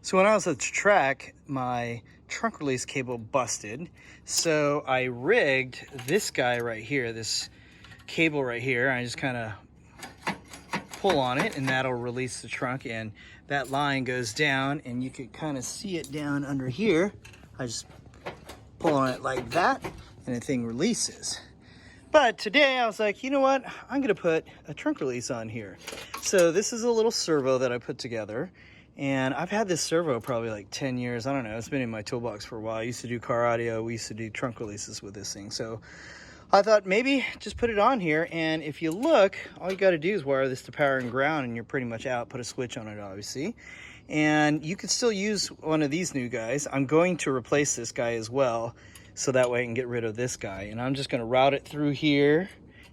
So when I was at the track, my trunk release cable busted. So I rigged this guy right here, this cable right here. I just kind of pull on it and that'll release the trunk, and that line goes down and you can kind of see it down under here. I just pull on it like that and the thing releases. But today I was like, you know what? I'm gonna put a trunk release on here. So this is a little servo that I put together. And I've had this servo probably like 10 years. I don't know. It's been in my toolbox for a while. I used to do car audio. We used to do trunk releases with this thing. So I thought maybe just put it on here. And if you look, all you got to do is wire this to power and ground and you're pretty much out. Put a switch on it, obviously. And you could still use one of these new guys. I'm going to replace this guy as well, so that way I can get rid of this guy. And I'm just going to route it through here,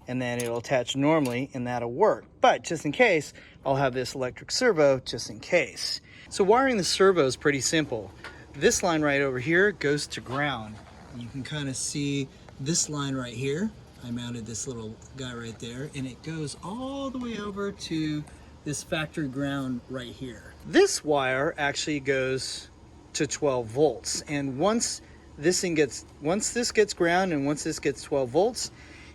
and then it'll attach normally and that'll work. But just in case, I'll have this electric servo just in case. So wiring the servo is pretty simple. This line right over here goes to ground. You can kind of see this line right here. I mounted this little guy right there, and it goes all the way over to this factory ground right here. This wire actually goes to 12 volts. And once this gets ground and once this gets 12 volts,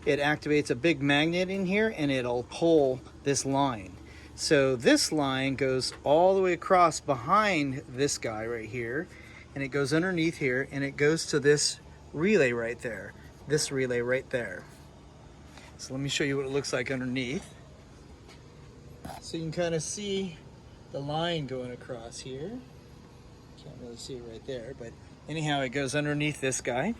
it activates a big magnet in here and it'll pull this line. So this line goes all the way across behind this guy right here, and it goes underneath here and it goes to this relay right there. This relay right there. So let me show you what it looks like underneath. So you can kind of see the line going across here. Can't really see it right there, but anyhow, it goes underneath this guy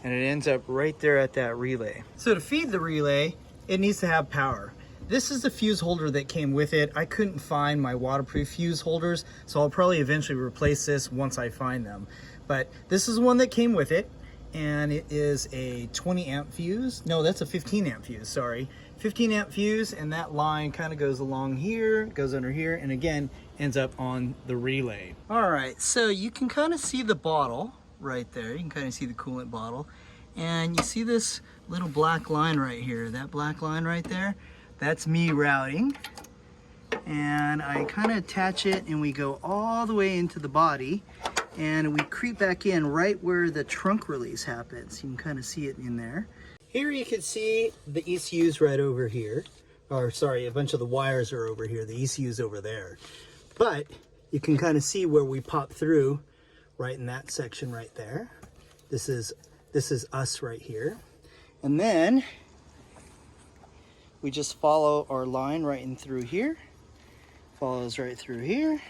and it ends up right there at that relay. So to feed the relay, it needs to have power. This is the fuse holder that came with it. I couldn't find my waterproof fuse holders, so I'll probably eventually replace this once I find them. But this is one that came with it, and it is a 20 amp fuse. No, that's a 15 amp fuse, sorry. 15 amp fuse, and that line kind of goes along here, goes under here, and again, ends up on the relay. All right, so you can kind of see the bottle right there. You can kind of see the coolant bottle. And you see this little black line right here. That black line right there, that's me routing. And I kind of attach it and we go all the way into the body and we creep back in right where the trunk release happens. You can kind of see it in there. Here you can see the ECU's right over here. Or sorry, a bunch of the wires are over here. The ECU's over there. But you can kind of see where we pop through right in that section right there. This is us right here. And then we just follow our line right in through here. Follows right through here.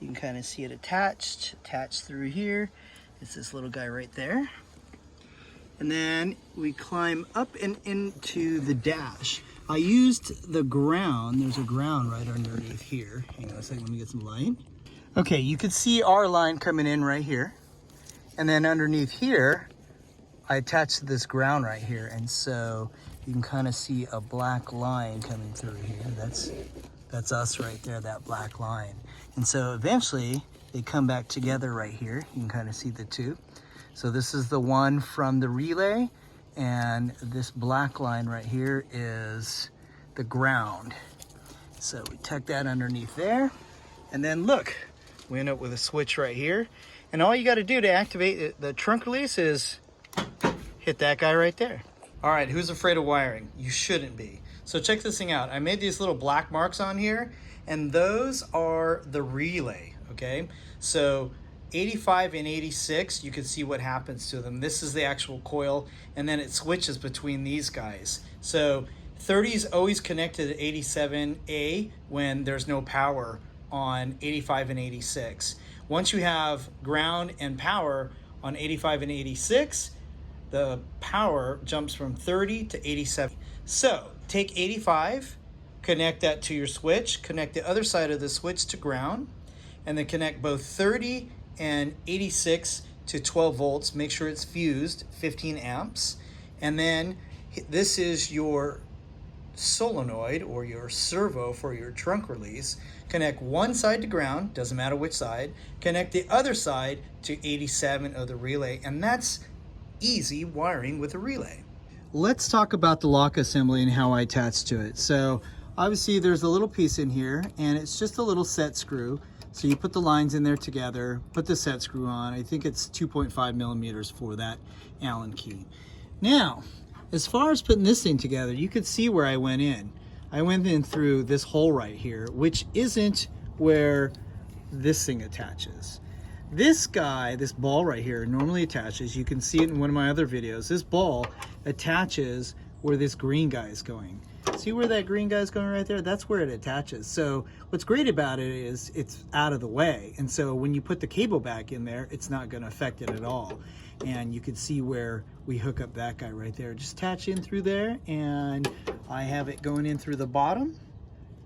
You can kind of see it attached through here. It's this little guy right there. And then we climb up and into the dash. I used the ground. There's a ground right underneath here. Hang on a second, let me get some light. Okay, you can see our line coming in right here. And then underneath here, I attached this ground right here. And so you can kind of see a black line coming through here. That's us right there, that black line. And so eventually they come back together right here. You can kind of see the two. So this is the one from the relay, and this black line right here is the ground. So we tuck that underneath there, and then look, we end up with a switch right here. And all you got to do to activate the trunk release is hit that guy right there. All right, who's afraid of wiring? You shouldn't be. So check this thing out. I made these little black marks on here, and those are the relay, okay? So 85 and 86, you can see what happens to them. This is the actual coil, and then it switches between these guys. So 30 is always connected to 87A when there's no power on 85 and 86. Once you have ground and power on 85 and 86, the power jumps from 30 to 87. So take 85, connect that to your switch, connect the other side of the switch to ground, and then connect both 30 and 86 to 12 volts. Make sure it's fused, 15 amps. And then this is your solenoid or your servo for your trunk release. Connect one side to ground, doesn't matter which side. Connect the other side to 87 of the relay, and that's easy wiring with a relay. Let's talk about the lock assembly and how I attach to it. So obviously there's a little piece in here, and it's just a little set screw. So you put the lines in there together, put the set screw on. I think it's 2.5 millimeters for that Allen key. Now, as far as putting this thing together, you could see where I went in. I went in through this hole right here, which isn't where this thing attaches. This guy, this ball right here, normally attaches. You can see it in one of my other videos. This ball attaches where this green guy is going. See where that green guy is going right there? That's where it attaches. So what's great about it is it's out of the way. And so when you put the cable back in there, it's not going to affect it at all. And you can see where we hook up that guy right there. Just attach in through there, and I have it going in through the bottom,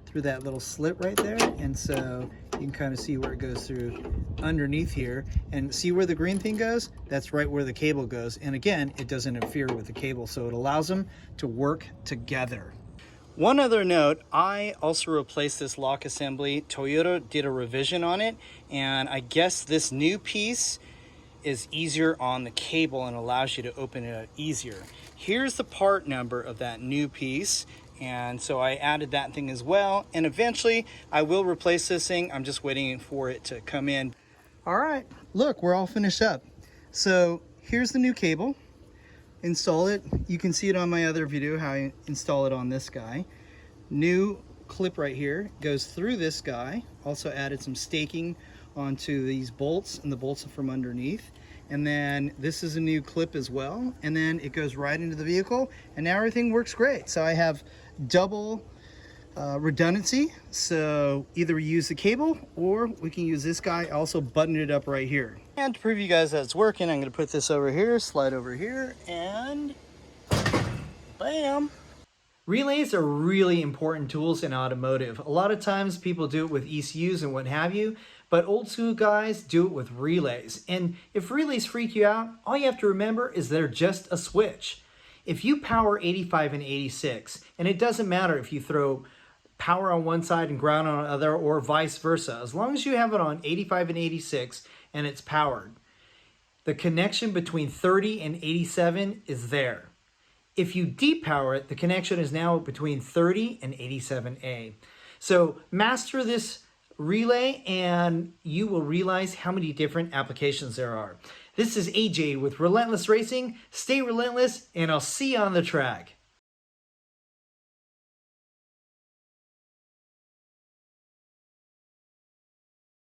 through that little slit right there. And so you can kind of see where it goes through underneath here, and see where the green thing goes? That's right where the cable goes. And again, it doesn't interfere with the cable, so it allows them to work together. One other note, I also replaced this lock assembly. Toyota did a revision on it, and I guess this new piece is easier on the cable and allows you to open it easier. Here's the part number of that new piece, and so I added that thing as well, and eventually I will replace this thing. I'm just waiting for it to come in. All right, look, we're all finished up. So here's the new cable. Install it. You can see it on my other video how I install it on this guy. New clip right here goes through this guy. Also added some staking onto these bolts, and the bolts are from underneath. And then this is a new clip as well, and then it goes right into the vehicle, and now everything works great. So I have double redundancy, so either we use the cable or we can use this guy. I also buttoned it up right here. And to prove you guys that it's working, I'm going to put this over here, slide over here, and bam. Relays are really important tools in automotive. A lot of times people do it with ECUs and what have you, but old school guys do it with relays. And if relays freak you out, all you have to remember is they're just a switch. If you power 85 and 86, and it doesn't matter if you throw power on one side and ground on the other, or vice versa, as long as you have it on 85 and 86 and it's powered, the connection between 30 and 87 is there. If you depower it, the connection is now between 30 and 87A. So master this relay and you will realize how many different applications there are. This is AJ with Relentless Racing. Stay relentless, and I'll see you on the track.